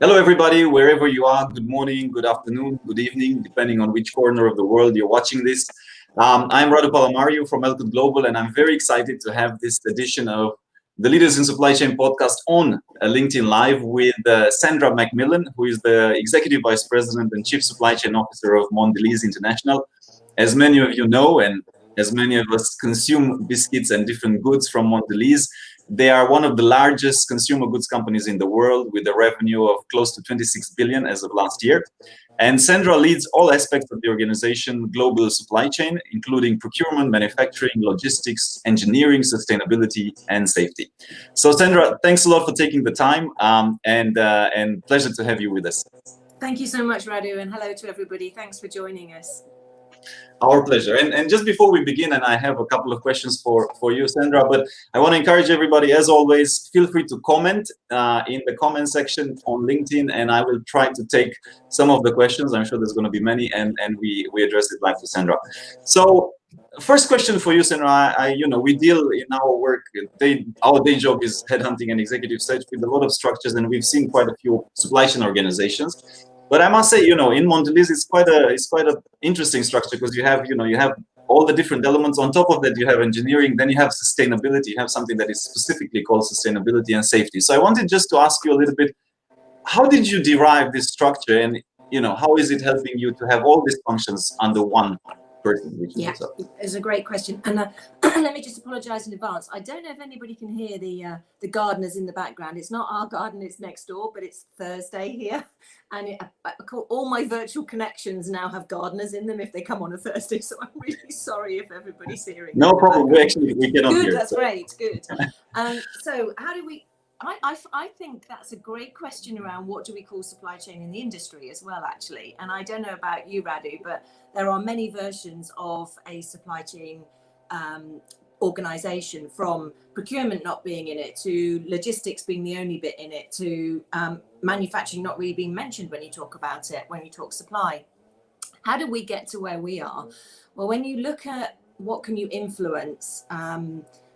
Hello, everybody, wherever you are. Good morning, good afternoon, good evening, depending on which corner of the world you're watching this. I'm Radu Palamario from Elkut Global, and I'm very excited to have this edition of the Leaders in Supply Chain podcast on LinkedIn Live with Sandra MacQuillan, who is the Executive Vice President and Chief Supply Chain Officer of Mondelez International. As many of you know, and as many of us consume biscuits and different goods from Mondelez, they are one of the largest consumer goods companies in the world with a revenue of close to 26 billion as of last year. And Sandra leads all aspects of the organization, global supply chain, including procurement, manufacturing, logistics, engineering, sustainability, and safety. So Sandra, thanks a lot for taking the time and pleasure to have you with us. Thank you so much, Radu, and hello to everybody. Thanks for joining us. Our pleasure. And just before we begin, and I have a couple of questions for you, Sandra, but I want to encourage everybody, as always, feel free to comment in the comment section on LinkedIn, and I will try to take some of the questions. I'm sure there's going to be many, and we address it live to Sandra. So first question for you, Sandra. We deal in our work, our day job is headhunting and executive search with a lot of structures, and we've seen quite a few supply chain organizations. But I must say, in Mondelez, it's quite a interesting structure because you have all the different elements. On top of that, you have engineering, then you have sustainability. You have something that is specifically called sustainability and safety. So I wanted just to ask you a little bit, how did you derive this structure, and how is it helping you to have all these functions under one person? Yeah, it's a great question, and let me just apologise in advance. I don't know if anybody can hear the gardeners in the background. It's not our garden; it's next door, but it's Thursday here, and all my virtual connections now have gardeners in them if they come on a Thursday. So I'm really sorry if everybody's hearing. No problem. We cannot hear. Good, that's great. Good. So how do we? I think that's a great question around what do we call supply chain in the industry as well, actually. And I don't know about you, Radu, but there are many versions of a supply chain organization, from procurement not being in it to logistics being the only bit in it to manufacturing not really being mentioned when you talk about it, when you talk supply. How do we get to where we are? Well, when you look at what can you influence,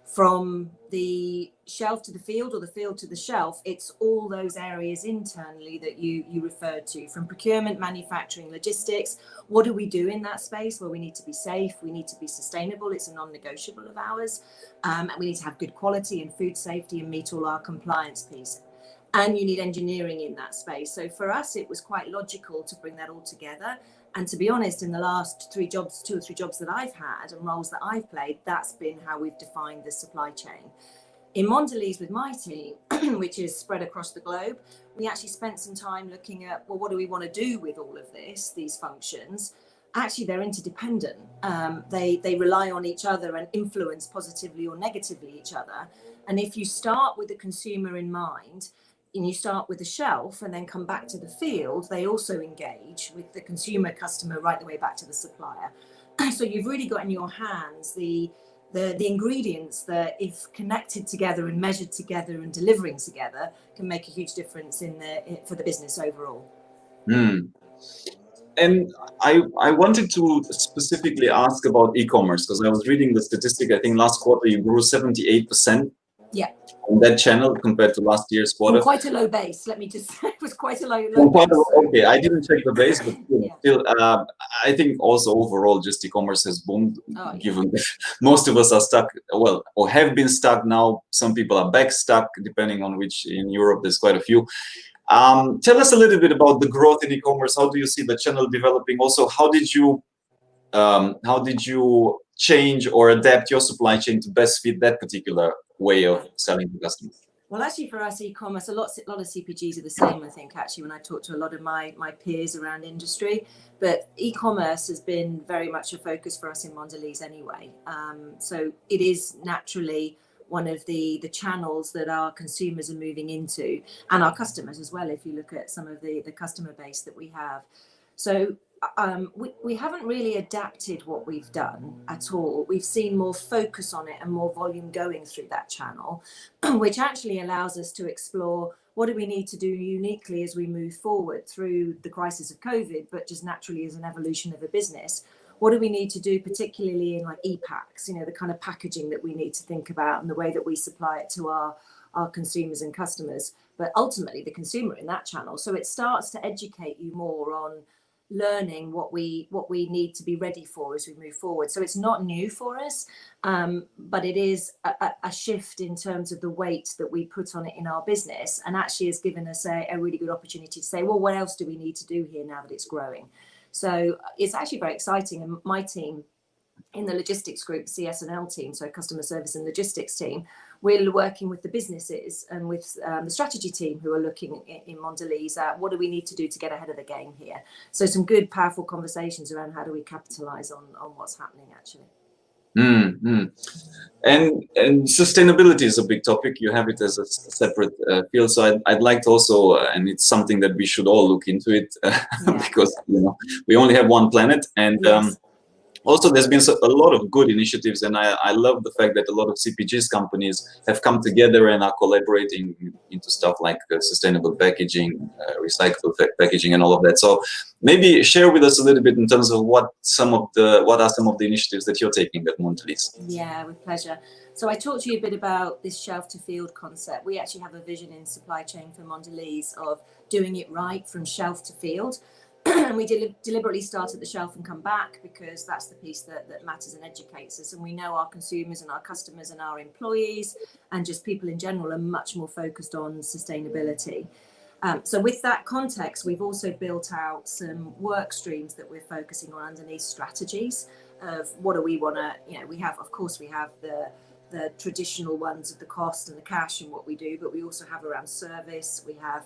from the shelf to the field or the field to the shelf, it's all those areas internally that you referred to, from procurement, manufacturing, logistics. What do we do in that space? Well, we need to be safe, we need to be sustainable, it's a non-negotiable of ours, and we need to have good quality and food safety and meet all our compliance piece. And you need engineering in that space. So for us, it was quite logical to bring that all together. And to be honest, in the last 2 or 3 jobs that I've had and roles that I've played, that's been how we've defined the supply chain. In Mondelez with my team, which is spread across the globe, we actually spent some time looking at, well, what do we want to do with all of these functions? Actually, they're interdependent. They rely on each other and influence positively or negatively each other. And if you start with the consumer in mind, and you start with the shelf and then come back to the field, they also engage with the consumer customer right the way back to the supplier. So you've really got in your hands the ingredients that, if connected together and measured together and delivering together, can make a huge difference for the business overall. And I wanted to specifically ask about e-commerce, because I was reading the statistic. I think last quarter you grew 78%. Yeah. On that channel compared to last year's quarter. From quite a low base. Let me just say, it was quite a low base. Okay, I didn't check the base, but still, I think also overall, just e-commerce has boomed. Given most of us are stuck, or have been stuck now. Some people are back stuck, depending on which. In Europe, there's quite a few. Tell us a little bit about the growth in e-commerce. How do you see the channel developing? Also, how did you change or adapt your supply chain to best fit that particular way of selling to customers? Well, actually, for us, e-commerce, a lot of CPGs are the same, I think, actually, when I talk to a lot of my peers around industry. But e-commerce has been very much a focus for us in Mondelez anyway. So it is naturally one of the channels that our consumers are moving into, and our customers as well, if you look at some of the customer base that we have. So we haven't really adapted what we've done at all. We've seen more focus on it and more volume going through that channel, which actually allows us to explore what do we need to do uniquely as we move forward through the crisis of COVID, but just naturally as an evolution of a business. What do we need to do, particularly in like e-packs, the kind of packaging that we need to think about and the way that we supply it to our consumers and customers. but ultimately the consumer in that channel. So it starts to educate you more on learning what we need to be ready for as we move forward. So it's not new for us, but it is a shift in terms of the weight that we put on it in our business, and actually has given us a really good opportunity to say, well, what else do we need to do here now that it's growing? So it's actually very exciting. And my team in the logistics group, CS&L team, so customer service and logistics team, we're working with the businesses and with the strategy team who are looking in Mondelez at what do we need to do to get ahead of the game here. So some good, powerful conversations around how do we capitalize on what's happening actually. Mm-hmm. And sustainability is a big topic. You have it as a separate field. So I'd like to also, and it's something that we should all look into it because we only have one planet, and Yes. also, there's been a lot of good initiatives, and I love the fact that a lot of CPGs companies have come together and are collaborating into stuff like sustainable packaging, recyclable packaging, and all of that. So maybe share with us a little bit in terms of what are some of the initiatives that you're taking at Mondelez. Yeah, with pleasure. So I talked to you a bit about this shelf to field concept. We actually have a vision in supply chain for Mondelez of doing it right from shelf to field. And we deliberately start at the shelf and come back because that's the piece that matters and educates us. And we know our consumers and our customers and our employees and just people in general are much more focused on sustainability. So with that context, we've also built out some work streams that we're focusing on underneath strategies of what do we want to, we have the traditional ones of the cost and the cash and what we do, but we also have around service. We have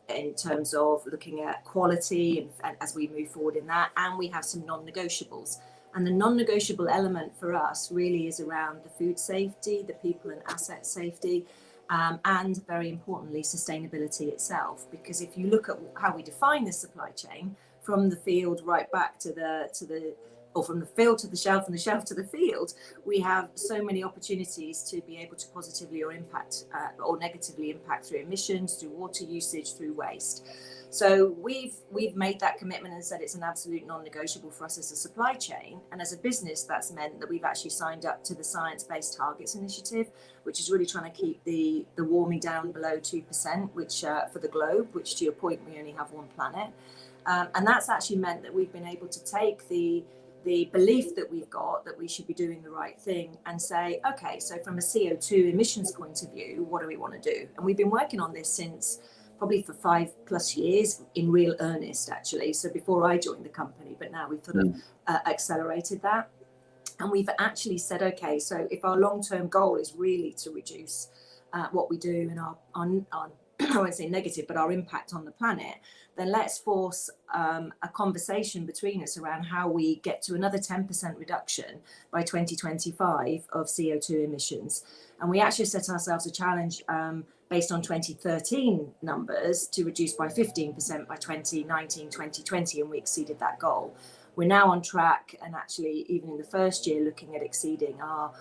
in terms of looking at quality and as we move forward in that, and we have some non-negotiables. And the non-negotiable element for us really is around the food safety, the people and asset safety, and very importantly, sustainability itself. Because if you look at how we define the supply chain from the field right back to the or from the field to the shelf and the shelf to the field, we have so many opportunities to be able to positively or impact or negatively impact through emissions, through water usage, through waste. So we've made that commitment and said it's an absolute non-negotiable for us as a supply chain. And as a business, that's meant that we've actually signed up to the Science Based Targets Initiative, which is really trying to keep the warming down below 2%, which for the globe, which to your point, we only have one planet. And that's actually meant that we've been able to take the belief that we've got that we should be doing the right thing and say, okay, so from a CO2 emissions point of view, what do we want to do? And we've been working on this since probably for 5+ years in real earnest, actually. So before I joined the company, but now we've sort of accelerated that. And we've actually said, okay, so if our long-term goal is really to reduce what we do and our I won't say negative, but our impact on the planet, then let's force a conversation between us around how we get to another 10% reduction by 2025 of CO2 emissions. And we actually set ourselves a challenge based on 2013 numbers to reduce by 15% by 2019, 2020, and we exceeded that goal. We're now on track, and actually even in the first year looking at exceeding our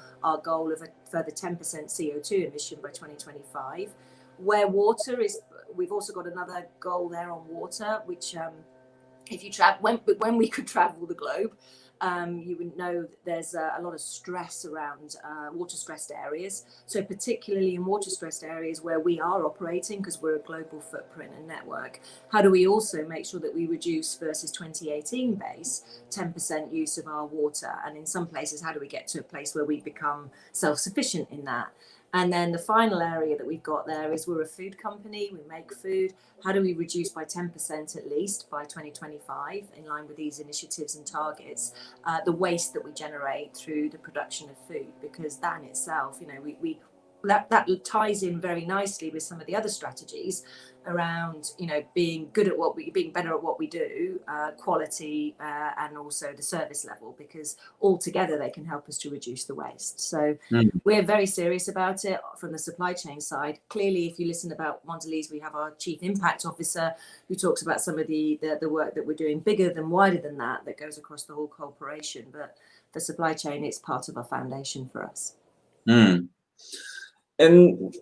goal of a further 10% CO2 emission by 2025. Where water is, we've also got another goal there on water, which if you when we could travel the globe, you would know that there's a lot of stress around water stressed areas. So particularly in water stressed areas where we are operating, because we're a global footprint and network, how do we also make sure that we reduce versus 2018 base 10% use of our water? And in some places, how do we get to a place where we become self-sufficient in that? And then the final area that we've got there is we're a food company, we make food. How do we reduce by 10% at least by 2025, in line with these initiatives and targets, the waste that we generate through the production of food? Because that in itself, that ties in very nicely with some of the other strategies around, being better at what we do, quality, and also the service level, because all together they can help us to reduce the waste. So we're very serious about it from the supply chain side. Clearly, if you listen about Mondelez, we have our Chief Impact Officer who talks about some of the work that we're doing bigger than wider than that goes across the whole corporation. But for supply chain, it's part of our foundation for us. And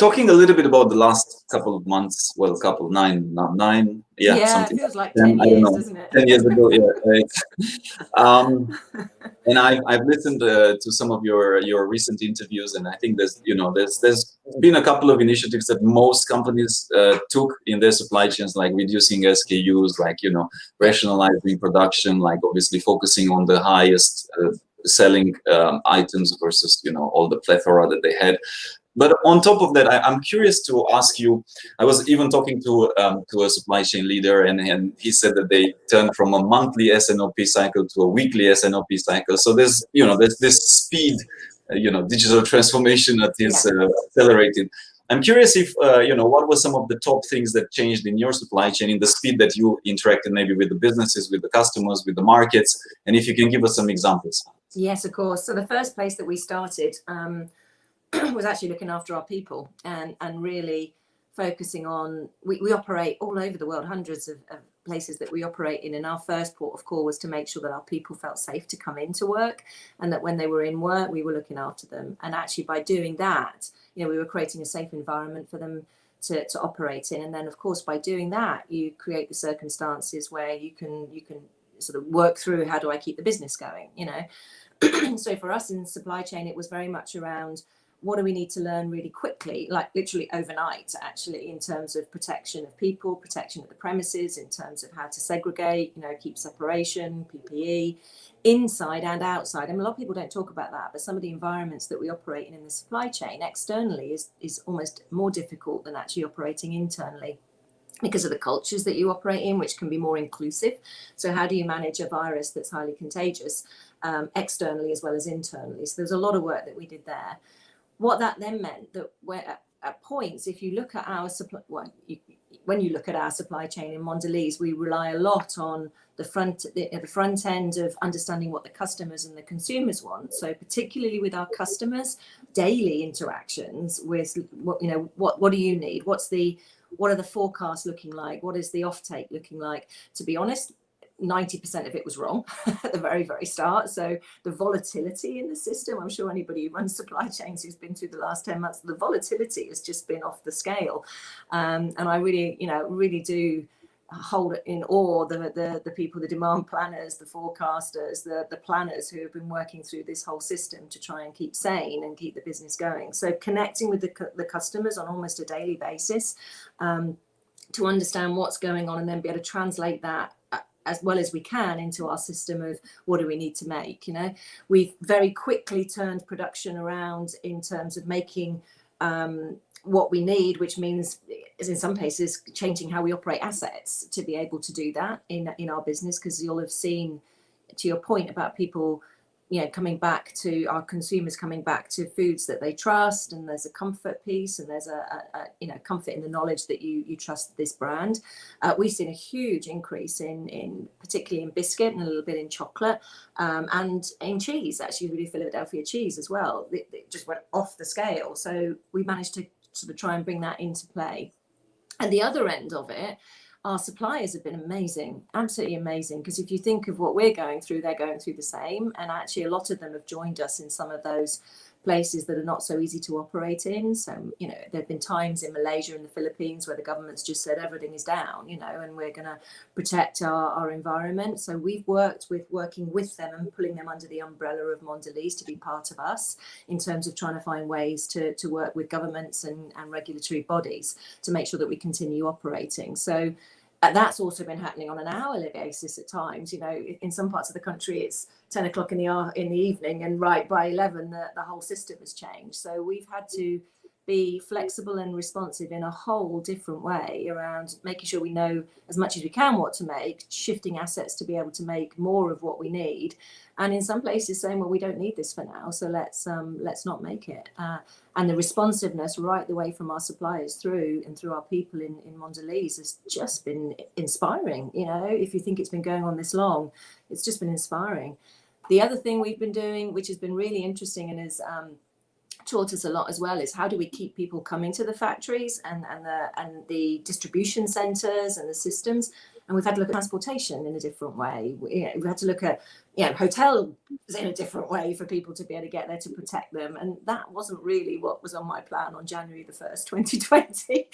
talking a little bit about the last couple of months, well, nine, Yeah, something. it feels like 10, 10 I don't years, know, doesn't it? 10 years ago, yeah. Right. And I've listened to some of your recent interviews, and I think there's been a couple of initiatives that most companies took in their supply chains, like reducing SKUs, like rationalizing production, like obviously focusing on the highest selling items versus all the plethora that they had. But on top of that, I'm curious to ask you. I was even talking to a supply chain leader, and he said that they turned from a monthly S&OP cycle to a weekly S&OP cycle. So there's this speed, digital transformation that is accelerated. I'm curious if what were some of the top things that changed in your supply chain, in the speed that you interacted maybe with the businesses, with the customers, with the markets, and if you can give us some examples. Yes, of course. So the first place that we started was actually looking after our people and really focusing on, we operate all over the world, hundreds of places that we operate in, and our first port of call was to make sure that our people felt safe to come into work, and that when they were in work we were looking after them. And actually by doing that, we were creating a safe environment for them to operate in. And then of course by doing that you create the circumstances where you can sort of work through, how do I keep the business going, So for us in supply chain, it was very much around, what do we need to learn really quickly, like literally overnight, actually, in terms of protection of people, protection of the premises, in terms of how to segregate, keep separation, PPE, inside and outside. I mean, a lot of people don't talk about that, but some of the environments that we operate in the supply chain externally is almost more difficult than actually operating internally, because of the cultures that you operate in, which can be more inclusive. So how do you manage a virus that's highly contagious externally as well as internally? So there's a lot of work that we did there. What that then meant that at points, if you look at our when you look at our supply chain in Mondelez, we rely a lot on the front end of understanding what the customers and the consumers want. So particularly with our customers, daily interactions with what do you need? What are the forecasts looking like? What is the offtake looking like? To be honest, 90% of it was wrong at the very, very start. So the volatility in the system, I'm sure anybody who runs supply chains who's been through the last 10 months, the volatility has just been off the scale. And I really, really do hold in awe the people, the demand planners, the forecasters, the planners who have been working through this whole system to try and keep sane and keep the business going. So connecting with the customers on almost a daily basis to understand what's going on, and then be able to translate that as well as we can into our system of what do we need to make. We've very quickly turned production around in terms of making what we need, which means is in some cases changing how we operate assets to be able to do that in our business, because you'll have seen, to your point about people coming back to our consumers, coming back to foods that they trust, and there's a comfort piece, and there's a comfort in the knowledge that you trust this brand. We've seen a huge increase in particularly in biscuit and a little bit in chocolate, and in cheese, actually really Philadelphia cheese as well. It just went off the scale. So we managed to sort of try and bring that into play. At the other end of it, our suppliers have been amazing, absolutely amazing, because if you think of what we're going through, they're going through the same. And actually, a lot of them have joined us in some of those places that are not so easy to operate in. So, there have been times in Malaysia and the Philippines where the government's just said everything is down, and we're going to protect our environment. So we've working with them and pulling them under the umbrella of Mondelez to be part of us in terms of trying to find ways to work with governments and regulatory bodies to make sure that we continue operating. So that's also been happening on an hourly basis at times. In some parts of the country, it's 10 o'clock in the evening, and right by 11, the whole system has changed. So we've had to be flexible and responsive in a whole different way around making sure we know as much as we can what to make, shifting assets to be able to make more of what we need, and in some places saying, well, we don't need this for now, so let's not make it. And the responsiveness right the way from our suppliers through our people in Mondelez has just been inspiring. If you think it's been going on this long, it's just been inspiring. The other thing we've been doing, which has been really interesting and has taught us a lot as well, is how do we keep people coming to the factories and the distribution centers and the systems, And we've had to look at transportation in a different way. We've had to look at hotels in a different way for people to be able to get there to protect them. And that wasn't really what was on my plan on January the 1st, 2020.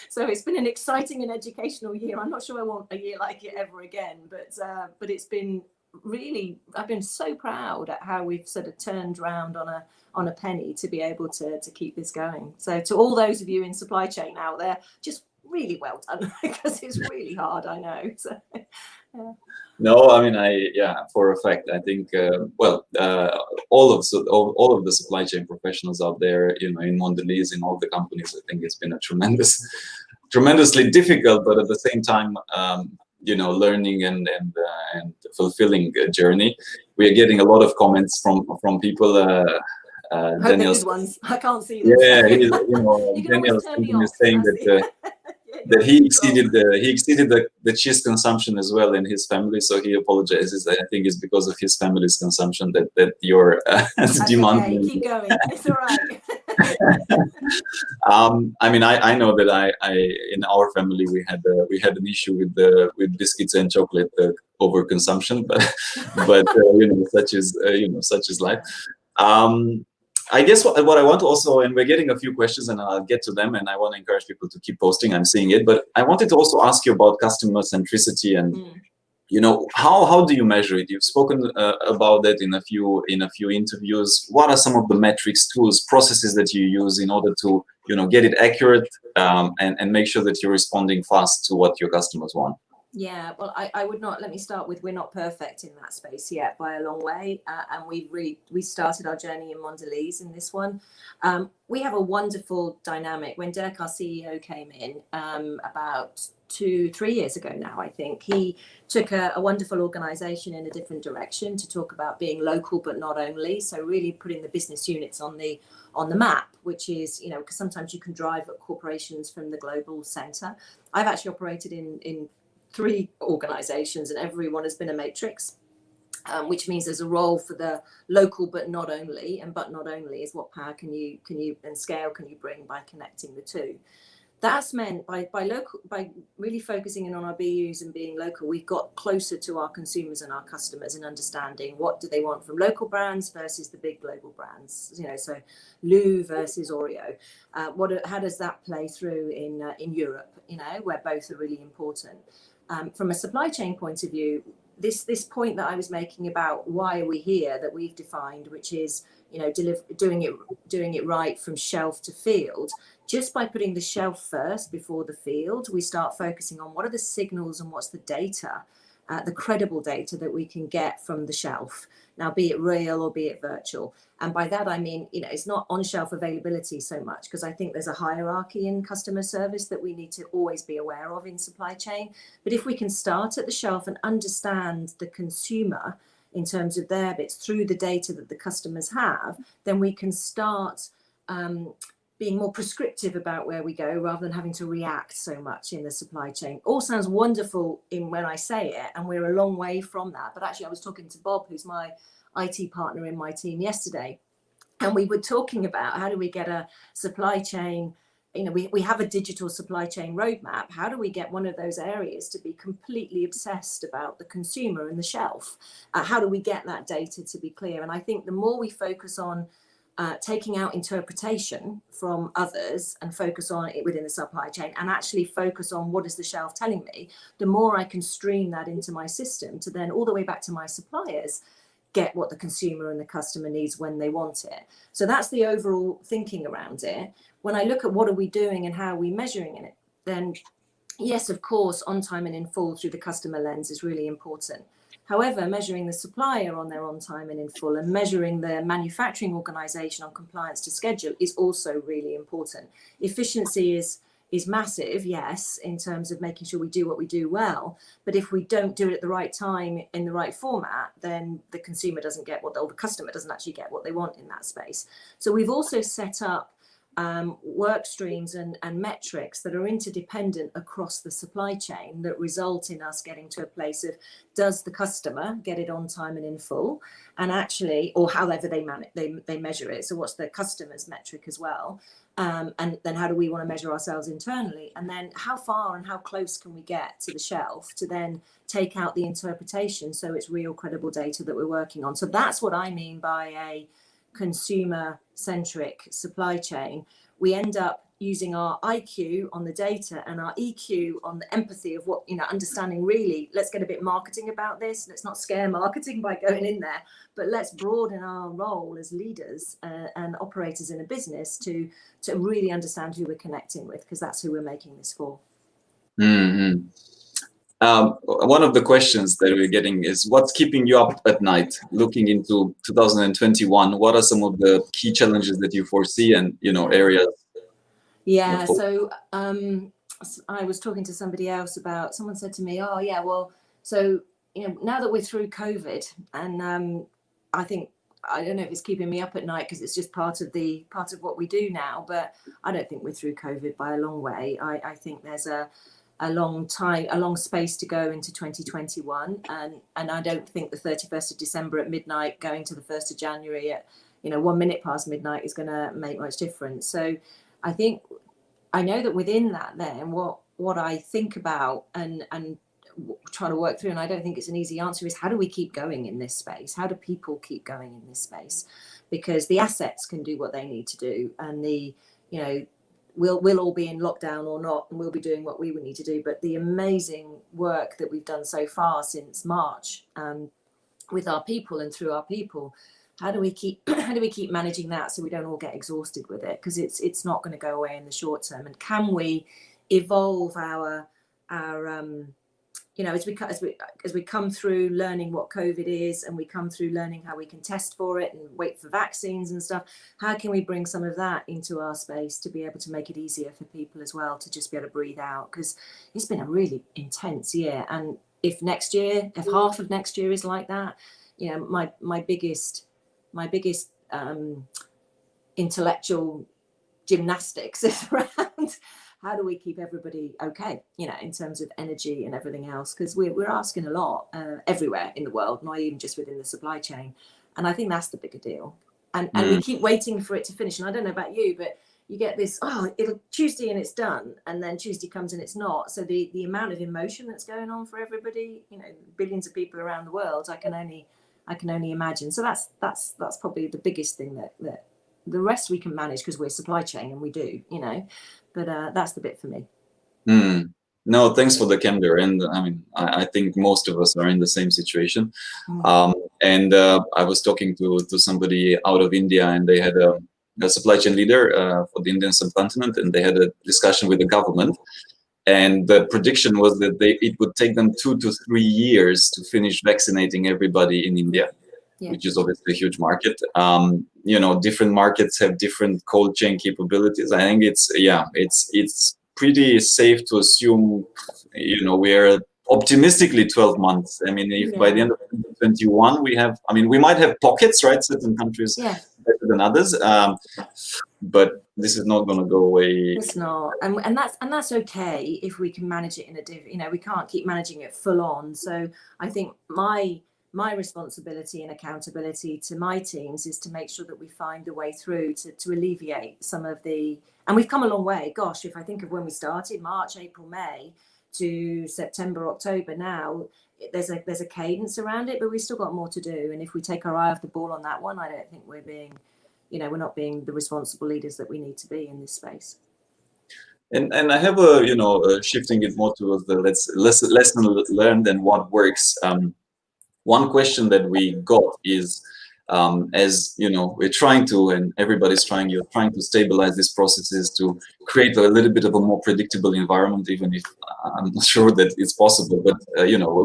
So it's been an exciting and educational year. I'm not sure I want a year like it ever again, but it's been really, I've been so proud at how we've sort of turned around on a penny to be able to keep this going. So to all those of you in supply chain out there, just really well done, because it's really hard, I know. So, yeah. No, I mean, for a fact, I think, all of the supply chain professionals out there, in Mondelez, in all the companies, I think it's been a tremendously difficult, but at the same time, learning and fulfilling journey. We are getting a lot of comments from people. Daniel's ones. I can't see them. Yeah, Daniel's saying that he exceeded the cheese consumption as well in his family, so he apologizes. I think it's because of his family's consumption that your demand. Okay, keep going. It's all right. I mean, I know that I in our family we had an issue with biscuits and chocolate overconsumption, but such is life. I guess what I want to also, and we're getting a few questions and I'll get to them, and I want to encourage people to keep posting. I'm seeing it, but I wanted to also ask you about customer centricity and how do you measure it? You've spoken about that in a few interviews. What are some of the metrics, tools, processes that you use in order to get it accurate and make sure that you're responding fast to what your customers want? Yeah, well, I would not, let me start with, we're not perfect in that space yet by a long way. And we started our journey in Mondelez in this one. We have a wonderful dynamic. When Dirk, our CEO, came in about 2-3 years ago now, I think, he took a wonderful organization in a different direction to talk about being local, but not only. So really putting the business units on the map, which is, because sometimes you can drive corporations from the global center. I've actually operated in 3 organizations, and every one has been a matrix, which means there's a role for the local but not only, and but not only is what power can you and scale can you bring by connecting the two. That's meant by really focusing in on our BUs and being local, we've got closer to our consumers and our customers in understanding what do they want from local brands versus the big global brands. So Lou versus Oreo. How does that play through in Europe? Where both are really important. From a supply chain point of view, this point that I was making about why are we here, that we've defined, which is doing it right from shelf to field. Just by putting the shelf first before the field, we start focusing on what are the signals and what's the data, the credible data that we can get from the shelf. Now, be it real or be it virtual. And by that, I mean, it's not on-shelf availability so much, because I think there's a hierarchy in customer service that we need to always be aware of in supply chain. But if we can start at the shelf and understand the consumer in terms of their bits through the data that the customers have, then we can start being more prescriptive about where we go rather than having to react so much in the supply chain. All sounds wonderful when I say it, and we're a long way from that. But actually, I was talking to Bob, who's my IT partner in my team, yesterday, and we were talking about how do we get a supply chain, we have a digital supply chain roadmap. How do we get one of those areas to be completely obsessed about the consumer and the shelf? How do we get that data to be clear? And I think the more we focus on taking out interpretation from others and focus on it within the supply chain and actually focus on what is the shelf telling me, the more I can stream that into my system to then all the way back to my suppliers, get what the consumer and the customer needs when they want it. So that's the overall thinking around it. When I look at what are we doing and how are we measuring it, then yes, of course, on time and in full through the customer lens is really important. However, measuring the supplier on their on time and in full and measuring the manufacturing organization on compliance to schedule is also really important. Efficiency is massive, yes, in terms of making sure we do what we do well. But if we don't do it at the right time in the right format, then the consumer doesn't get or the customer doesn't actually get what they want in that space. So we've also set up work streams and metrics that are interdependent across the supply chain that result in us getting to a place of, does the customer get it on time and in full, and actually, or however they measure it. So what's the customer's metric as well? And then how do we want to measure ourselves internally? And then how far and how close can we get to the shelf to then take out the interpretation so it's real credible data that we're working on? So that's what I mean by a consumer-centric supply chain. We end up using our IQ on the data and our EQ on the empathy of what, understanding really, let's get a bit marketing about this. Let's not scare marketing by going in there, but let's broaden our role as leaders and operators in a business to really understand who we're connecting with, because that's who we're making this for. Mm-hmm. One of the questions that we're getting is, what's keeping you up at night looking into 2021? What are some of the key challenges that you foresee and, areas? Yeah, so I was talking to somebody else about, someone said to me, oh yeah, well, so, now that we're through COVID, and I don't know if it's keeping me up at night because it's just part of what we do now, but I don't think we're through COVID by a long way. I think there's a long space to go into 2021, and I don't think the 31st of December at midnight going to the 1st of January at 1 minute past midnight is going to make much difference. So I know that within that, then what I think about and try to work through, and I don't think it's an easy answer, is how do we keep going in this space? How do people keep going in this space? Because the assets can do what they need to do, and we'll all be in lockdown or not, and we'll be doing what we would need to do. But the amazing work that we've done so far since March with our people and through our people, how do we keep managing that so we don't all get exhausted with it? Because it's not going to go away in the short term. And can we evolve our as we come through learning what COVID is, and we come through learning how we can test for it and wait for vaccines and stuff, how can we bring some of that into our space to be able to make it easier for people as well to just be able to breathe out? Because it's been a really intense year, and if half of next year is like that, my biggest intellectual gymnastics is around how do we keep everybody okay, in terms of energy and everything else, because we're asking a lot everywhere in the world, not even just within the supply chain. And I think that's the bigger deal. And we keep waiting for it to finish. And I don't know about you, but you get this, it'll Tuesday and it's done, and then Tuesday comes and it's not. So the amount of emotion that's going on for everybody, billions of people around the world, I can only imagine. So that's probably the biggest thing that the rest we can manage because we're supply chain and we do, but that's the bit for me. No, thanks for the candor. And I think most of us are in the same situation. And I was talking to somebody out of India, and they had a supply chain leader for the Indian subcontinent, and they had a discussion with the government. And the prediction was that it would take them 2 to 3 years to finish vaccinating everybody in India. Yeah. Which is obviously a huge market. Different markets have different cold chain capabilities. I think it's pretty safe to assume, we're optimistically 12 months. If by the end of 2021 we might have pockets, right? Certain countries better than others, but this is not going to go away. It's not, and that's okay if we can manage it we can't keep managing it full on. So I think my responsibility and accountability to my teams is to make sure that we find a way through to alleviate some of and we've come a long way. Gosh, if I think of when we started, March, April, May to September, October, now there's a cadence around it, but we've still got more to do. And if we take our eye off the ball on that one, I don't think we're not being the responsible leaders that we need to be in this space. And I have shifting it more towards the lesson learned and what works. One question that we got is, as we're trying to, and everybody's trying, you're trying to stabilize these processes to create a little bit of a more predictable environment, even if I'm not sure that it's possible. But,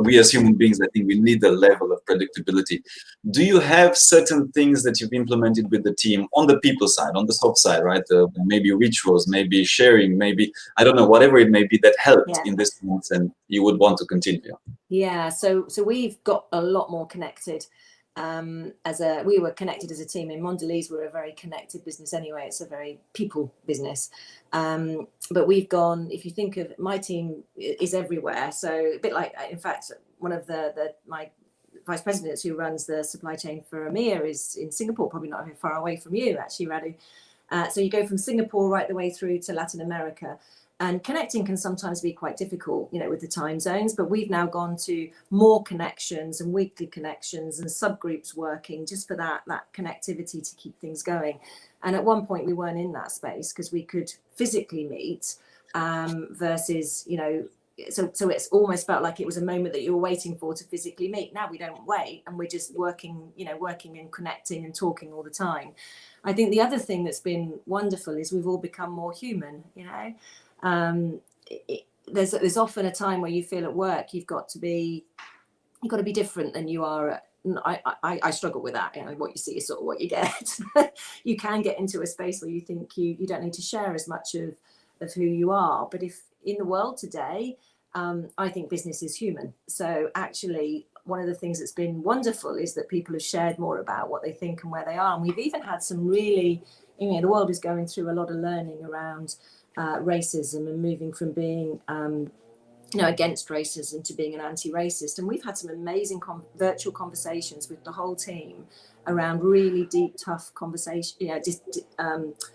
we as human beings, I think we need a level of predictability. Do you have certain things that you've implemented with the team on the people side, on the soft side, right? Maybe rituals, maybe sharing, maybe, I don't know, whatever it may be that helped in this month and you would want to continue? Yeah, so we've got a lot more connected. We were connected as a team in Mondelez. We're a very connected business anyway. It's a very people business. But we've gone, if you think of my team is everywhere. So a bit like, in fact, one of my vice presidents who runs the supply chain for EMEA is in Singapore, probably not very far away from you actually, Radu. So you go from Singapore right the way through to Latin America. And connecting can sometimes be quite difficult, you know, with the time zones, but we've now gone to more connections and weekly connections and subgroups working just for that connectivity to keep things going. And at one point we weren't in that space because we could physically meet versus, you know, so it's almost felt like it was a moment that you were waiting for to physically meet. Now we don't wait, and we're just working and connecting and talking all the time. I think the other thing that's been wonderful is we've all become more human, you know. There's often a time where you feel at work you've got to be different than you are at, I struggle with that. You know, what you see is sort of what you get. You can get into a space where you think you don't need to share as much of who you are. But if in the world today, I think business is human. So actually, one of the things that's been wonderful is that people have shared more about what they think and where they are. And we've even had some really, you know, the world is going through a lot of learning around racism and moving from being you know, against racism to being an anti-racist. And we've had some amazing virtual conversations with the whole team around really deep, tough conversation, you know, just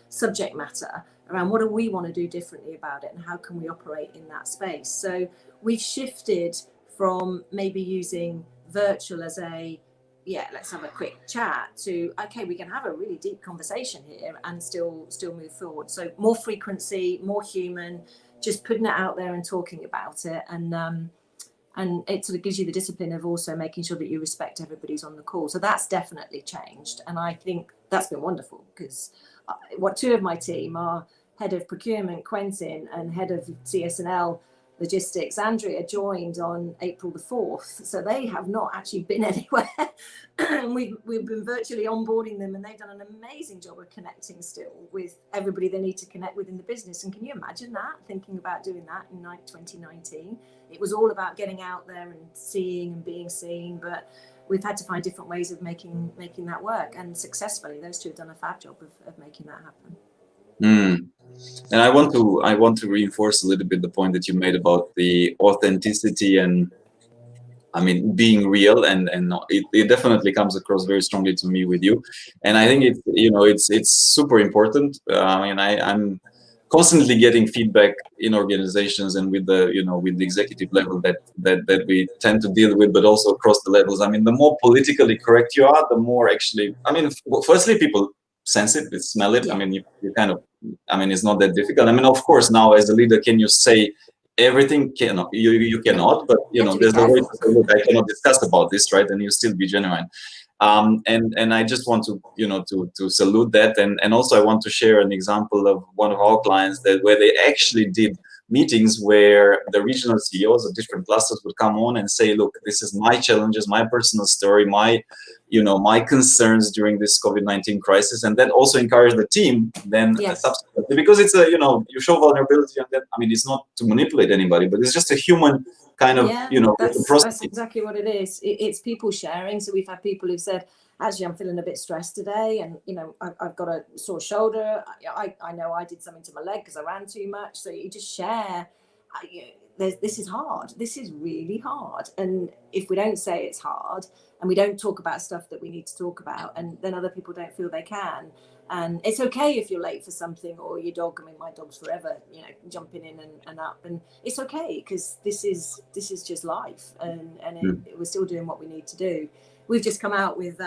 subject matter around what do we want to do differently about it and how can we operate in that space. So we've shifted from maybe using virtual as a, yeah, let's have a quick chat, to, okay, we can have a really deep conversation here and still move forward. So more frequency, more human, just putting it out there and talking about it. And it sort of gives you the discipline of also making sure that you respect everybody's on the call. So that's definitely changed. And I think that's been wonderful because two of my team are head of procurement, Quentin, and head of CS&L logistics, Andrea, joined on April the 4th. So they have not actually been anywhere. We've been virtually onboarding them, and they've done an amazing job of connecting still with everybody they need to connect with in the business. And can you imagine that, thinking about doing that in 2019? It was all about getting out there and seeing and being seen, but we've had to find different ways of making that work, and successfully those two have done a fab job of making that happen. And I want to reinforce a little bit the point that you made about the authenticity and, I mean, being real, and it definitely comes across very strongly to me with you. And I think it's super important. I mean, I'm constantly getting feedback in organizations and with the executive level that we tend to deal with, but also across the levels. I mean, the more politically correct you are, the more actually, I mean, firstly, people sense it, they smell it. Yeah. I mean, you kind of, I mean, it's not that difficult. I mean, of course, now as a leader, can you say everything? You cannot, but there's a way to say, look, I cannot discuss about this, right? And you still be genuine. And I just want to to salute that, and also I want to share an example of one of our clients where they actually did meetings where the regional CEOs of different clusters would come on and say, look, this is my challenges, my personal story, my concerns during this COVID-19 crisis, and then also encourage the team then subsequently, because it's you show vulnerability, and then, I mean, it's not to manipulate anybody, but it's just a human kind of that's exactly what it is. It's people sharing. So we've had people who've said, actually, I'm feeling a bit stressed today, and I've got a sore shoulder. I know I did something to my leg because I ran too much. So you just share. This is hard. This is really hard. And if we don't say it's hard, and we don't talk about stuff that we need to talk about, and then other people don't feel they can. And it's okay if you're late for something, or your dog, I mean, my dog's forever, jumping in and up, and it's okay, because this is just life, and we're still doing what we need to do. We've just come out with,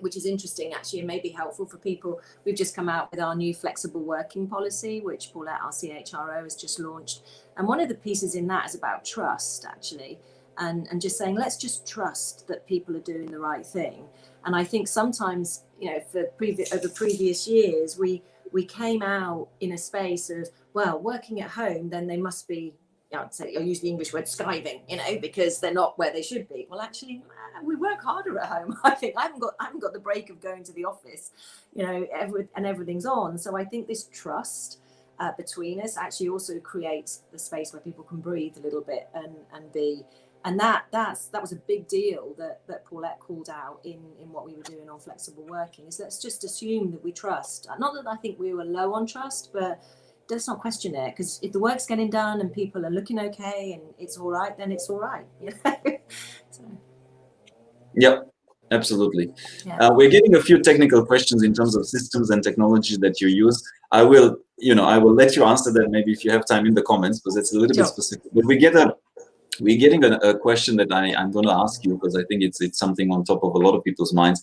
which is interesting actually, and may be helpful for people. We've just come out with our new flexible working policy, which Paulette, our CHRO, has just launched. And one of the pieces in that is about trust, actually, and just saying, let's just trust that people are doing the right thing. And I think sometimes, over previous years, we came out in a space of, well, working at home, then they must be, I'll use the English word skiving, because they're not where they should be. Well, actually, we work harder at home. I think I haven't got the break of going to the office, and everything's on. So I think this trust between us actually also creates the space where people can breathe a little bit and be. And that was a big deal that Paulette called out in what we were doing on flexible working, is let's just assume that we trust. Not that I think we were low on trust, but let's not question it, because if the work's getting done and people are looking okay and it's all right, then it's all right. So. Yep. Absolutely. Yeah. We're getting a few technical questions in terms of systems and technology that you use. I will let you answer that maybe if you have time in the comments, because it's a little bit Sure. specific. But we're getting a question that I'm going to ask you, because I think it's something on top of a lot of people's minds.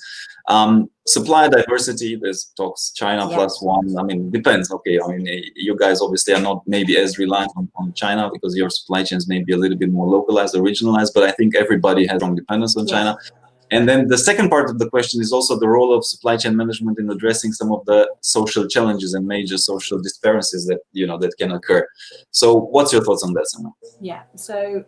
Supplier diversity, there's talks China +1. I mean, depends. Okay, I mean, you guys obviously are not maybe as reliant on China, because your supply chains may be a little bit more localized or regionalized, but I think everybody has some dependence on China. And then the second part of the question is also the role of supply chain management in addressing some of the social challenges and major social disparities that that can occur. So what's your thoughts on that, Sandra? Yeah. So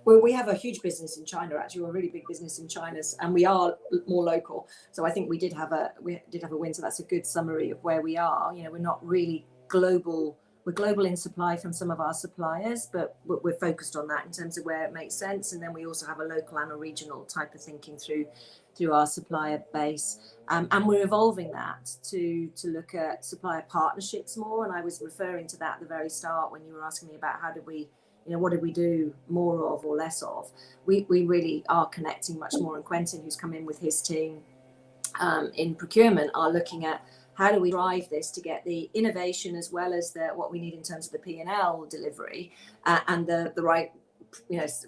well, we have a huge business in China. Actually, we're a really big business in China, and we are more local. So I think we did have a win. So that's a good summary of where we are. We're not really global. We're global in supply from some of our suppliers, but we're focused on that in terms of where it makes sense. And then we also have a local and a regional type of thinking through our supplier base. And we're evolving that to look at supplier partnerships more. And I was referring to that at the very start when you were asking me about how did we, what did we do more of or less of? We really are connecting much more. And Quentin, who's come in with his team in procurement, are looking at how do we drive this to get the innovation as well as what we need in terms of the P&L delivery and the right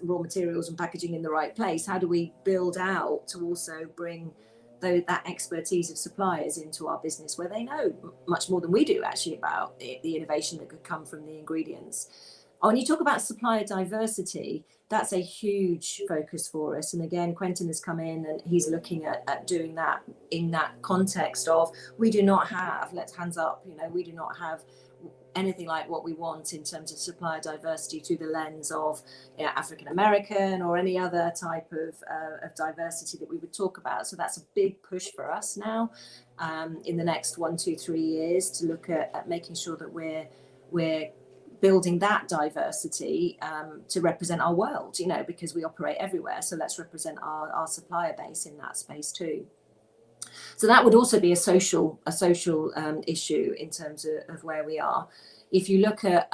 raw materials and packaging in the right place. How do we build out to also bring that expertise of suppliers into our business, where they know much more than we do actually about the innovation that could come from the ingredients. When you talk about supplier diversity, that's a huge focus for us. And again, Quentin has come in and he's looking at doing that in that context of, we do not have, let's hands up, we do not have anything like what we want in terms of supplier diversity through the lens of African American or any other type of diversity that we would talk about. So that's a big push for us now in the next 1, 2, 3 years to look at making sure that we're building that diversity to represent our world, because we operate everywhere. So let's represent our supplier base in that space too. So that would also be a social issue in terms of where we are. If you look at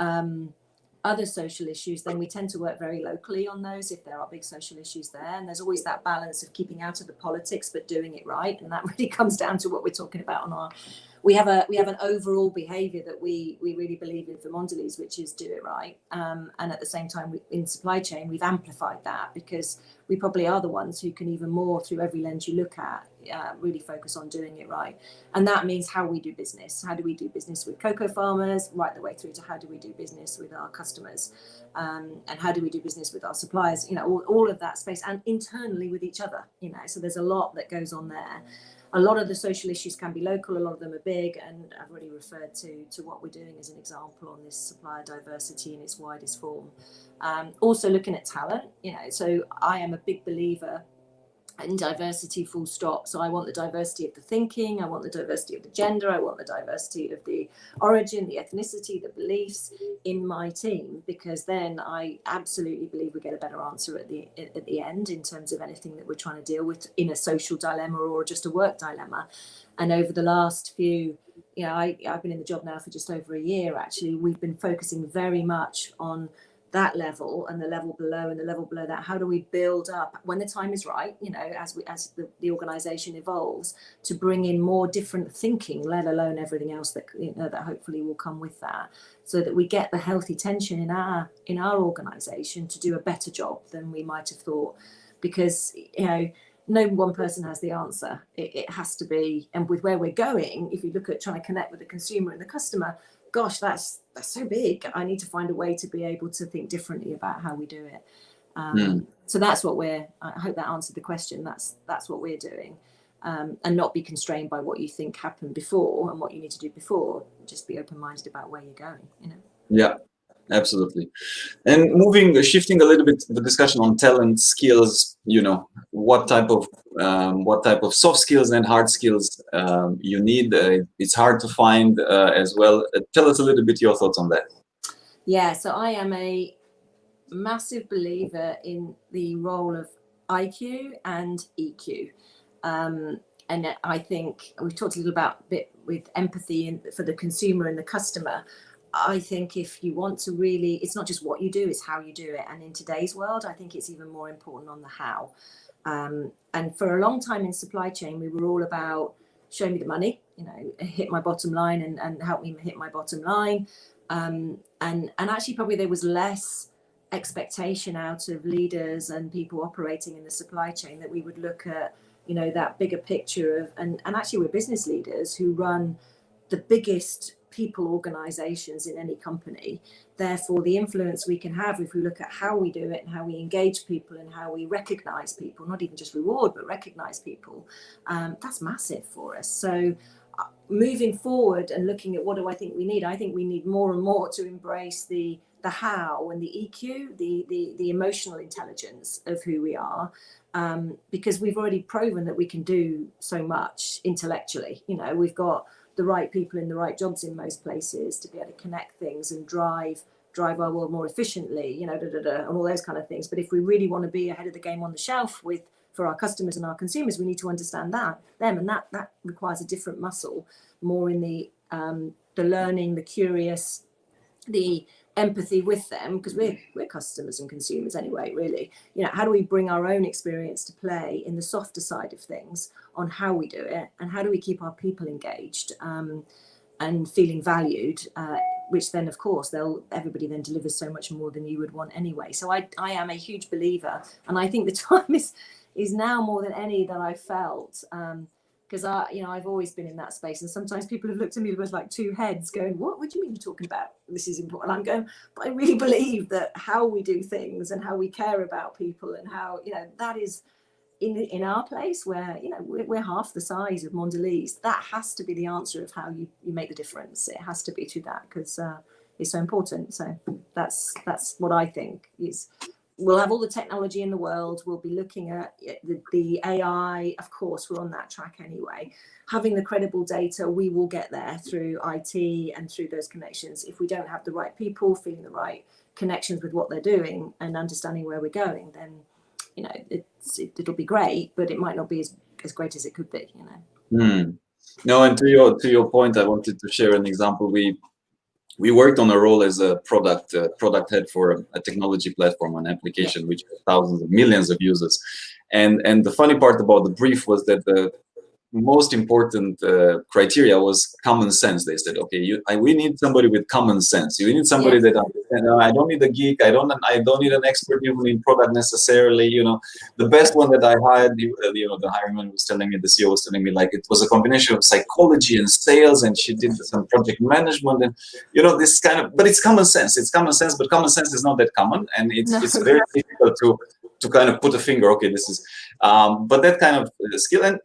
other social issues, then we tend to work very locally on those if there are big social issues there. And there's always that balance of keeping out of the politics but doing it right. And that really comes down to what we're talking about on our. We have an overall behaviour that we really believe in for Mondelez, which is do it right. And at the same time, in supply chain, we've amplified that because we probably are the ones who can even more through every lens you look at, really focus on doing it right. And that means how we do business. How do we do business with cocoa farmers, right the way through to how do we do business with our customers, and how do we do business with our suppliers, all of that space, and internally with each other, so there's a lot that goes on there. A lot of the social issues can be local, a lot of them are big, and I've already referred to what we're doing as an example on this supplier diversity in its widest form. Also looking at talent, so I am a big believer in diversity, full stop. So I want the diversity of the thinking, I want the diversity of the gender, I want the diversity of the origin, the ethnicity, the beliefs in my team, because then I absolutely believe we get a better answer at the end in terms of anything that we're trying to deal with in a social dilemma or just a work dilemma. And over the last few, I've been in the job now for just over a year, actually, we've been focusing very much on that level and the level below and the level below that. How do we build up when the time is right, as the organization evolves, to bring in more different thinking, let alone everything else that that hopefully will come with that, so that we get the healthy tension in our organization to do a better job than we might have thought, because no one person has the answer. It has to be, and with where we're going, if you look at trying to connect with the consumer and the customer, gosh, that's so big. I need to find a way to be able to think differently about how we do it. So that's what I hope that answered the question. That's what we're doing, and not be constrained by what you think happened before and what you need to do before. Just be open-minded about where you're going. Yeah. Absolutely. And shifting a little bit the discussion on talent, skills, what type of soft skills and hard skills you need. It's hard to find as well. Tell us a little bit your thoughts on that. Yeah, so I am a massive believer in the role of IQ and EQ. And I think we've talked a little bit with empathy for the consumer and the customer. I think if you want to really, it's not just what you do, it's how you do it. And in today's world, I think it's even more important on the how. And for a long time in supply chain, we were all about show me the money, hit my bottom line and help me hit my bottom line. And actually probably there was less expectation out of leaders and people operating in the supply chain that we would look at, that bigger picture of, and actually we're business leaders who run the biggest people organizations in any company. Therefore, the influence we can have if we look at how we do it and how we engage people and how we recognize people, not even just reward, but recognize people, that's massive for us. So moving forward and looking at what do I think we need? I think we need more and more to embrace the how and the EQ, the emotional intelligence of who we are, because we've already proven that we can do so much intellectually. We've got the right people in the right jobs in most places to be able to connect things and drive our world more efficiently, and all those kind of things. But if we really want to be ahead of the game on the shelf for our customers and our consumers, we need to understand them, and that requires a different muscle, more in the learning, the curious, the empathy with them, because we're customers and consumers anyway, really. How do we bring our own experience to play in the softer side of things on how we do it, and how do we keep our people engaged and feeling valued, which then of course everybody then delivers so much more than you would want anyway. So I am a huge believer, and I think the time is now more than any that I felt, because I've always been in that space, and sometimes people have looked at me with like two heads going, what do you mean you're talking about this is important? I'm going, but I really believe that how we do things and how we care about people and how that is in our place where we're half the size of Mondelez. That has to be the answer of how you make the difference. It has to be to that, because it's so important. So that's what I think is. We'll have all the technology in the world. We'll be looking at the AI. Of course, we're on that track anyway. Having the credible data, we will get there through IT and through those connections. If we don't have the right people, feeling the right connections with what they're doing and understanding where we're going, then it'll be great, but it might not be as great as it could be. No, and to your point, I wanted to share an example. We worked on a role as a product head for a technology platform, an application which has thousands of millions of users. And the funny part about the brief was that the most important criteria was common sense. They said, okay, we need somebody with common sense. You need somebody that understands. I don't need a geek. I don't need an expert even in product necessarily. The best one that I hired, the hiring man was telling me, the CEO was telling me, like, it was a combination of psychology and sales, and she did some project management, and this kind of. But it's common sense. It's common sense, but common sense is not that common, and it's very difficult to kind of put a finger. Okay, this is. But that kind of skill, and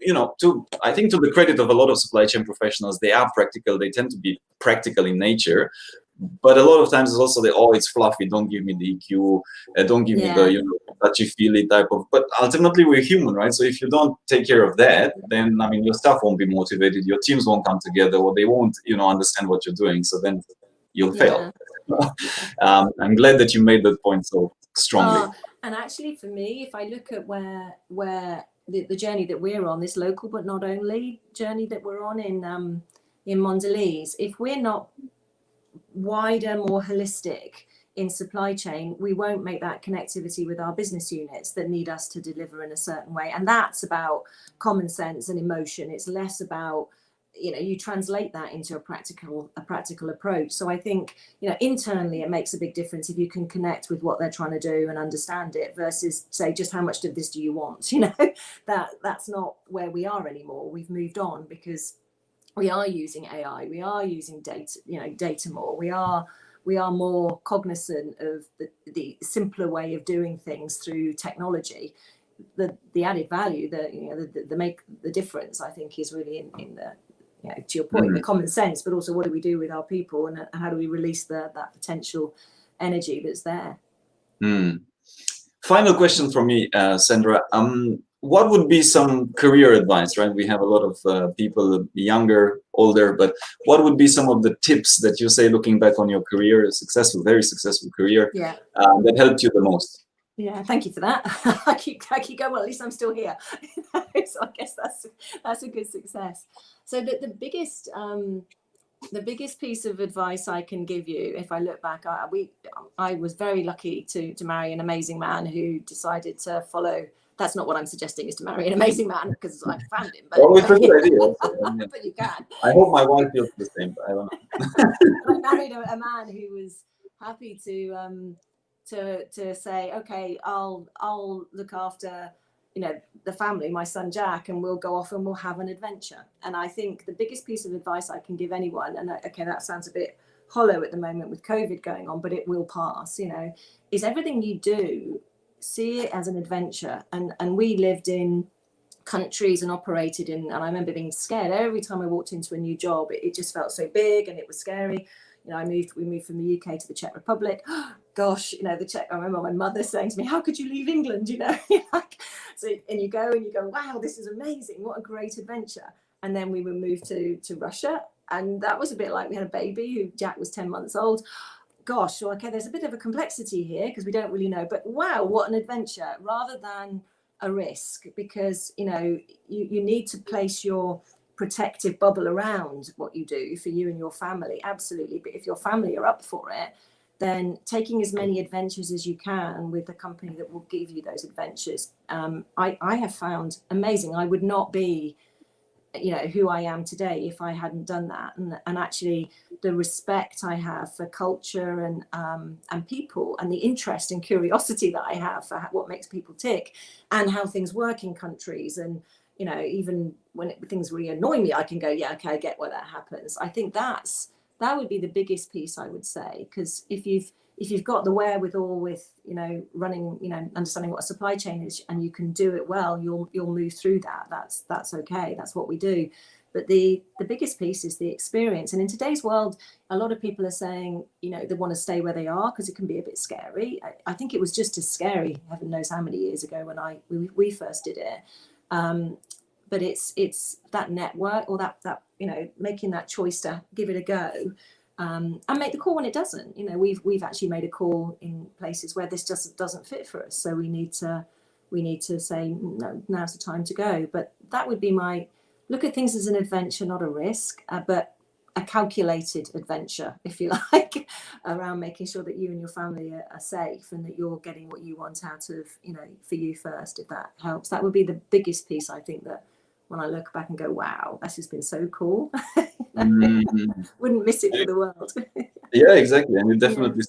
I think to the credit of a lot of supply chain professionals, they are practical. They tend to be practical in nature, but a lot of times it's also it's fluffy. Don't give me the EQ. Don't give me the touchy-feely type of. But ultimately, we're human, right? So if you don't take care of that, then your staff won't be motivated. Your teams won't come together, or they won't understand what you're doing. So then you'll fail. I'm glad that you made that point so strongly. And actually, for me, if I look at where the journey that we're on, this local but not only journey that we're on in Mondelez, if we're not wider, more holistic in supply chain, we won't make that connectivity with our business units that need us to deliver in a certain way. And that's about common sense and emotion. It's less about you translate that into a practical approach. So I think internally it makes a big difference if you can connect with what they're trying to do and understand it, versus say, just how much of this do you want? That's not where we are anymore. We've moved on because we are using AI, we are using data more, we are more cognizant of the simpler way of doing things through technology. The added value, the make the difference, I think, is really in the to your point, the common sense, but also what do we do with our people, and how do we release that potential energy that's there. Final question from me, Sandra. What would be some career advice, right? We have a lot of people, younger, older, but what would be some of the tips that you say, looking back on your career, a very successful career, that helped you the most? Yeah, thank you for that. I keep going. Well, at least I'm still here. So I guess that's a good success. So the biggest The biggest piece of advice I can give you, if I look back, I was very lucky to marry an amazing man who decided to follow. That's not what I'm suggesting, is to marry an amazing man, because I found him. But, well, it's a good idea. Also. But you can. I hope my wife feels the same. But I don't know. I married a man who was happy to say, okay, I'll look after, you know, the family, my son Jack, and we'll go off and we'll have an adventure. And I think the biggest piece of advice I can give anyone, and okay, that sounds a bit hollow at the moment with COVID going on, but it will pass, you know, is everything you do, see it as an adventure. And we lived in countries and operated in, and I remember being scared every time I walked into a new job. It just felt so big and it was scary. You know, we moved from the UK to the Czech Republic. Gosh, you know, the Czech, I remember my mother saying to me, how could you leave England? You know, so, and you go, wow, this is amazing. What a great adventure. And then we were moved to Russia. And that was a bit like we had a baby who Jack was 10 months old. Gosh, well, okay, there's a bit of a complexity here because we don't really know, but wow, what an adventure rather than a risk, because, you know, you need to place your protective bubble around what you do for you and your family. Absolutely. But if your family are up for it, then taking as many adventures as you can with the company that will give you those adventures. I have found amazing. I would not be, you know, who I am today if I hadn't done that. And actually the respect I have for culture and people, and the interest and curiosity that I have for what makes people tick and how things work in countries. And, you know, even when things really annoy me, I can go, yeah, okay, I get why that happens. I think that would be the biggest piece, I would say, because if you've got the wherewithal with, you know, running, you know, understanding what a supply chain is, and you can do it well, you'll move through that. That's okay. That's what we do. But the biggest piece is the experience. And in today's world, a lot of people are saying, you know, they want to stay where they are because it can be a bit scary. I think it was just as scary, heaven knows how many years ago when we first did it. But it's that network, or that you know, making that choice to give it a go, and make the call when it doesn't. You know, we've actually made a call in places where this just doesn't fit for us, so we need to say no, now's the time to go. But that would be my look at things as an adventure, not a risk, but a calculated adventure, if you like, around making sure that you and your family are safe and that you're getting what you want out of, you know, for you first, if that helps. That would be the biggest piece, I think, that when I look back and go, wow, this has been so cool. Wouldn't miss it for the world. Yeah, exactly, and it definitely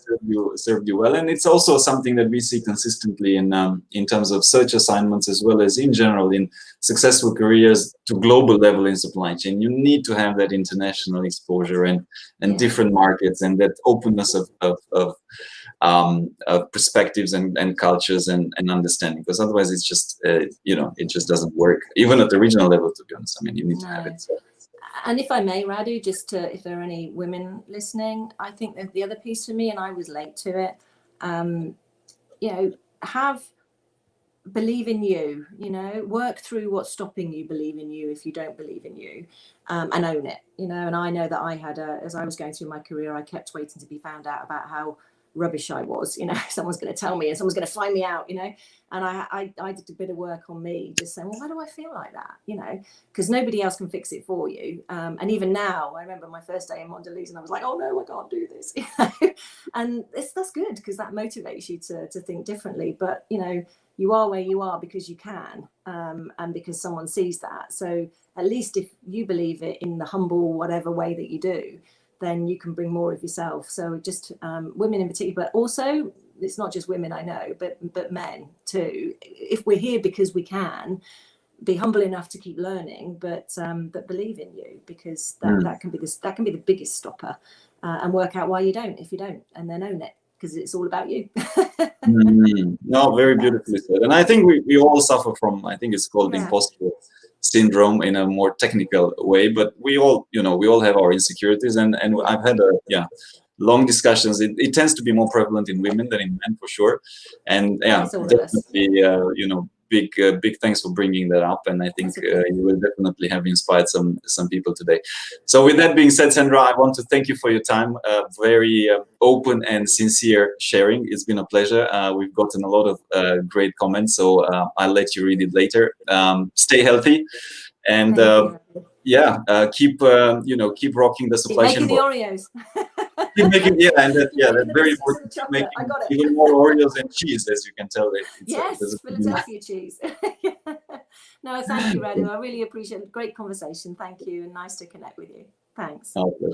served you well. And it's also something that we see consistently in terms of search assignments, as well as in general in successful careers to global level in supply chain. You need to have that international exposure and different markets, and that openness of perspectives and cultures and understanding, because otherwise it's just you know, it just doesn't work, even at the regional level, to be honest. I mean, you need to have it. So. And if I may, Radu, just if there are any women listening, I think that the other piece for me, and I was late to it, you know, believe in you, you know, work through what's stopping you, believe in you if you don't believe in you, and own it, you know. And I know that I had, as I was going through my career, I kept waiting to be found out about how rubbish I was, you know. Someone's going to tell me and someone's going to find me out, you know. And I did a bit of work on me, just saying, well, why do I feel like that, you know, because nobody else can fix it for you. And even now, I remember my first day in Mondelez and I was like, oh no, I can't do this, you know. And that's good, because that motivates you to think differently. But, you know, you are where you are because you can, and because someone sees that. So at least if you believe it in the humble, whatever way that you do, then you can bring more of yourself. So just women in particular, but also it's not just women, I know, but men too. If we're here because we can, be humble enough to keep learning, but believe in you, because that can be the biggest stopper, and work out why you don't, if you don't, and then own it, because it's all about you. No, very beautifully said. And I think we all suffer from, I think it's called imposter syndrome in a more technical way, but we all have our insecurities, and I've had long discussions. It tends to be more prevalent in women than in men, for sure. And definitely, you know, big thanks for bringing that up, and I think you will definitely have inspired some people today. So with that being said, Sandra, I want to thank you for your time. Very open and sincere sharing. It's been a pleasure. We've gotten a lot of great comments, so I'll let you read it later. Stay healthy, And keep keep rocking the supply chain. Making the Oreos. Keep making, and that's very important. Making even more Oreos and cheese, as you can tell. Yes, Philadelphia cheese. No, thank you, Radu. I really appreciate it. Great conversation. Thank you, and nice to connect with you. Thanks.